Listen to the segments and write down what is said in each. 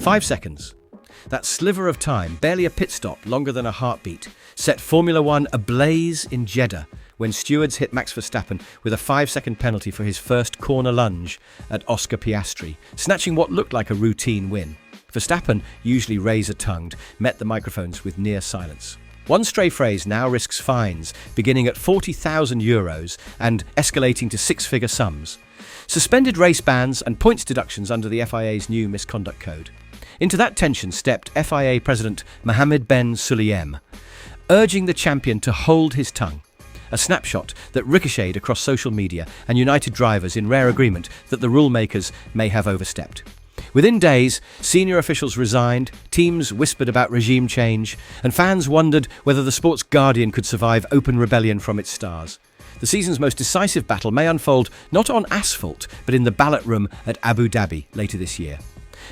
5 seconds. That sliver of time, barely a pit stop, longer than a heartbeat, set Formula One ablaze in Jeddah when stewards hit Max Verstappen with a 5-second penalty for his first corner lunge at Oscar Piastri, snatching what looked like a routine win. Verstappen, usually razor-tongued, met the microphones with near silence. One stray phrase now risks fines, beginning at €40,000 and escalating to six-figure sums. Suspended race bans and points deductions under the FIA's new misconduct code. Into that tension stepped FIA President Mohammed Ben Sulayem, urging the champion to hold his tongue. A snapshot that ricocheted across social media and united drivers in rare agreement that the rule makers may have overstepped. Within days, senior officials resigned, teams whispered about regime change, and fans wondered whether the sport's guardian could survive open rebellion from its stars. The season's most decisive battle may unfold not on asphalt, but in the ballot room at Abu Dhabi later this year.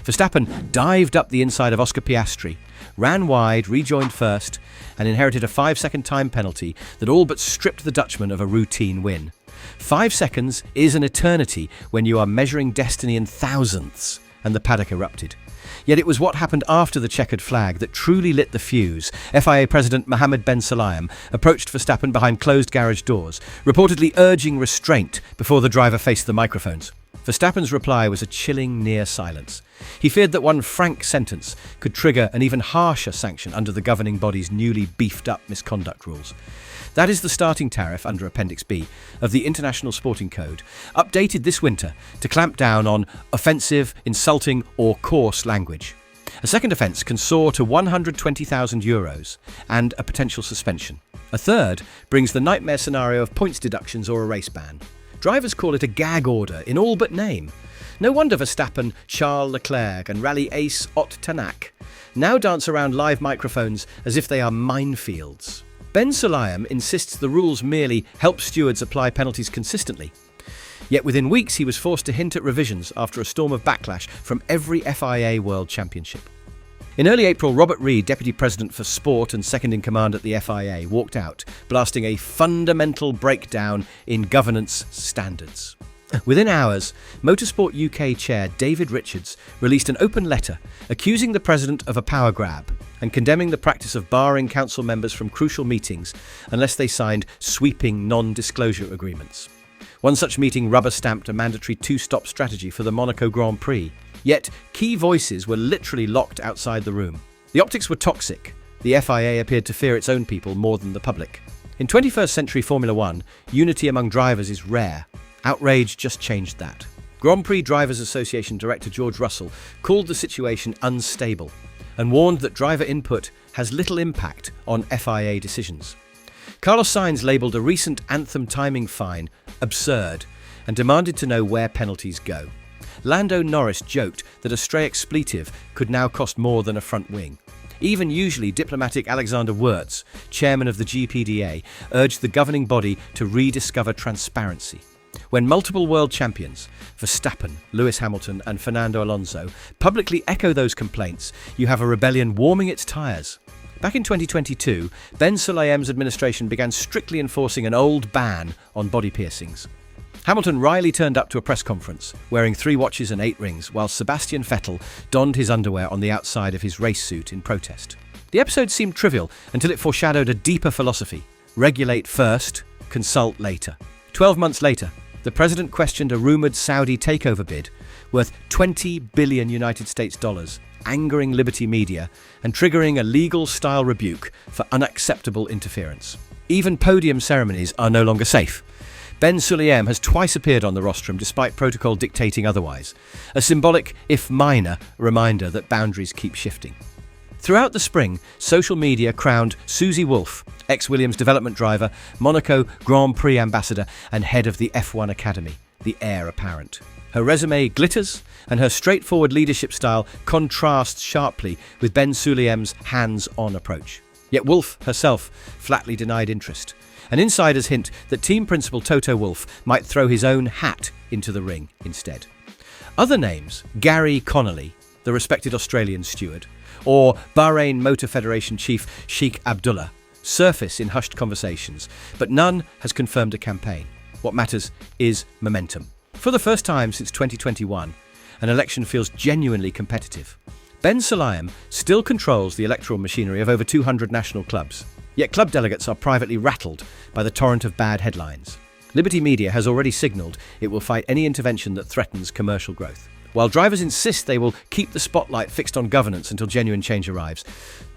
Verstappen dived up the inside of Oscar Piastri, ran wide, rejoined first, and inherited a 5-second time penalty that all but stripped the Dutchman of a routine win. 5 seconds is an eternity when you are measuring destiny in thousandths, and the paddock erupted. Yet it was what happened after the checkered flag that truly lit the fuse. FIA President Mohammed Ben Sulayem approached Verstappen behind closed garage doors, reportedly urging restraint before the driver faced the microphones. Verstappen's reply was a chilling near silence. He feared that one frank sentence could trigger an even harsher sanction under the governing body's newly beefed-up misconduct rules. That is the starting tariff under Appendix B of the International Sporting Code, updated this winter to clamp down on offensive, insulting or coarse language. A second offence can soar to €120,000 and a potential suspension. A third brings the nightmare scenario of points deductions or a race ban. Drivers call it a gag order in all but name. No wonder Verstappen, Charles Leclerc and rally ace Ott Tanak now dance around live microphones as if they are minefields. Ben Sulayem insists the rules merely help stewards apply penalties consistently. Yet within weeks he was forced to hint at revisions after a storm of backlash from every FIA World Championship. In early April, Robert Reid, Deputy President for Sport and second-in-command at the FIA, walked out, blasting a fundamental breakdown in governance standards. Within hours, Motorsport UK Chair David Richards released an open letter accusing the President of a power grab and condemning the practice of barring council members from crucial meetings unless they signed sweeping non-disclosure agreements. One such meeting rubber-stamped a mandatory two-stop strategy for the Monaco Grand Prix. Yet, key voices were literally locked outside the room. The optics were toxic. The FIA appeared to fear its own people more than the public. In 21st century Formula One, unity among drivers is rare. Outrage just changed that. Grand Prix Drivers Association Director George Russell called the situation unstable and warned that driver input has little impact on FIA decisions. Carlos Sainz labelled a recent anthem timing fine absurd and demanded to know where penalties go. Lando Norris joked that a stray expletive could now cost more than a front wing. Even usually diplomatic Alexander Wurz, chairman of the GPDA, urged the governing body to rediscover transparency. When multiple world champions, Verstappen, Lewis Hamilton and Fernando Alonso, publicly echo those complaints, you have a rebellion warming its tyres. Back in 2022, Ben Sulayem's administration began strictly enforcing an old ban on body piercings. Hamilton wryly turned up to a press conference, wearing 3 watches and 8 rings, while Sebastian Vettel donned his underwear on the outside of his race suit in protest. The episode seemed trivial until it foreshadowed a deeper philosophy. Regulate first, consult later. 12 months later, the president questioned a rumoured Saudi takeover bid worth $20 billion United States dollars, angering Liberty Media and triggering a legal-style rebuke for unacceptable interference. Even podium ceremonies are no longer safe. Ben Sulayem has twice appeared on the rostrum despite protocol dictating otherwise, a symbolic, if minor, reminder that boundaries keep shifting. Throughout the spring, social media crowned Susie Wolff, ex-Williams development driver, Monaco Grand Prix ambassador and head of the F1 Academy, the heir apparent. Her resume glitters and her straightforward leadership style contrasts sharply with Ben Sulayem's hands-on approach. Yet Wolff herself flatly denied interest. An insider's hint that team principal Toto Wolff might throw his own hat into the ring instead. Other names, Gary Connolly, the respected Australian steward, or Bahrain Motor Federation chief Sheikh Abdullah, surface in hushed conversations, but none has confirmed a campaign. What matters is momentum. For the first time since 2021, an election feels genuinely competitive. Ben Sulayem still controls the electoral machinery of over 200 national clubs, yet club delegates are privately rattled by the torrent of bad headlines. Liberty Media has already signalled it will fight any intervention that threatens commercial growth. While drivers insist they will keep the spotlight fixed on governance until genuine change arrives.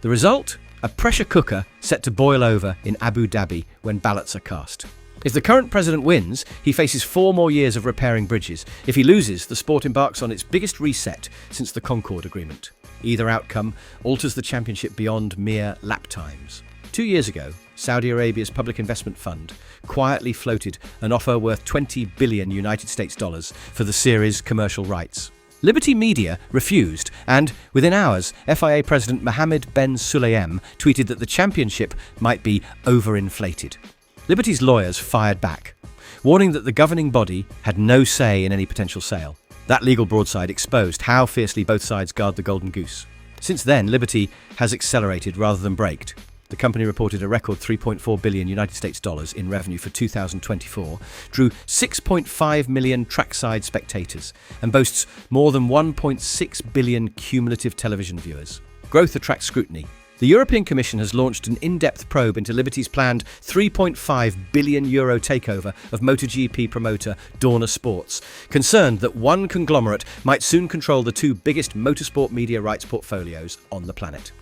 The result? A pressure cooker set to boil over in Abu Dhabi when ballots are cast. If the current president wins, he faces 4 more years of repairing bridges. If he loses, the sport embarks on its biggest reset since the Concord Agreement. Either outcome alters the championship beyond mere lap times. 2 years ago, Saudi Arabia's public investment fund quietly floated an offer worth $20 billion United States dollars for the series' commercial rights. Liberty Media refused, and within hours, FIA President Mohammed Ben Sulayem tweeted that the championship might be overinflated. Liberty's lawyers fired back, warning that the governing body had no say in any potential sale. That legal broadside exposed how fiercely both sides guard the golden goose. Since then, Liberty has accelerated rather than braked. The company reported a record $3.4 billion United States dollars in revenue for 2024, drew 6.5 million trackside spectators, and boasts more than 1.6 billion cumulative television viewers. Growth attracts scrutiny. The European Commission has launched an in-depth probe into Liberty's planned €3.5 billion takeover of MotoGP promoter Dorna Sports, concerned that one conglomerate might soon control the 2 biggest motorsport media rights portfolios on the planet.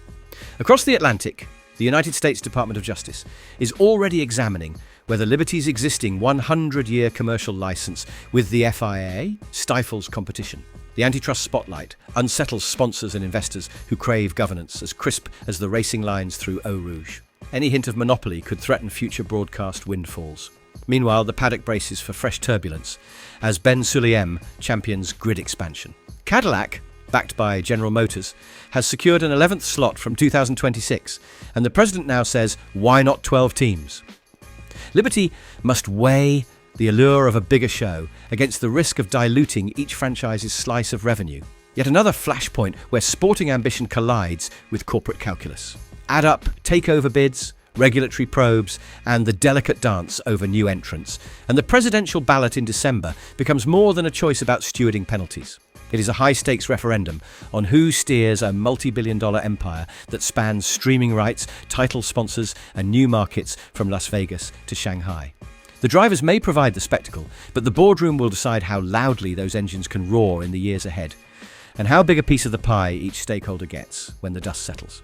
Across the Atlantic, the United States Department of Justice is already examining whether Liberty's existing 100-year commercial license with the FIA stifles competition. The antitrust spotlight unsettles sponsors and investors who crave governance as crisp as the racing lines through Eau Rouge. Any hint of monopoly could threaten future broadcast windfalls. Meanwhile, the paddock braces for fresh turbulence as Ben Sulayem champions grid expansion. Cadillac, backed by General Motors, has secured an 11th slot from 2026, and the president now says, why not 12 teams? Liberty must weigh the allure of a bigger show against the risk of diluting each franchise's slice of revenue. Yet another flashpoint where sporting ambition collides with corporate calculus. Add up takeover bids, regulatory probes, and the delicate dance over new entrants, and the presidential ballot in December becomes more than a choice about stewarding penalties. It is a high-stakes referendum on who steers a multi-billion-dollar empire that spans streaming rights, title sponsors, and new markets from Las Vegas to Shanghai. The drivers may provide the spectacle, but the boardroom will decide how loudly those engines can roar in the years ahead, and how big a piece of the pie each stakeholder gets when the dust settles.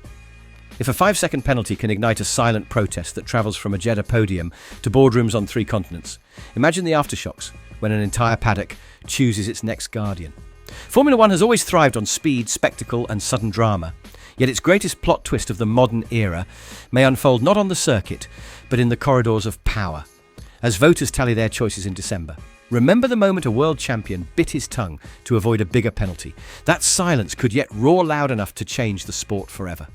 If a 5-second penalty can ignite a silent protest that travels from a Jeddah podium to boardrooms on 3 continents, imagine the aftershocks when an entire paddock chooses its next guardian. Formula One has always thrived on speed, spectacle, and sudden drama, yet its greatest plot twist of the modern era may unfold not on the circuit, but in the corridors of power, as voters tally their choices in December. Remember the moment a world champion bit his tongue to avoid a bigger penalty. That silence could yet roar loud enough to change the sport forever.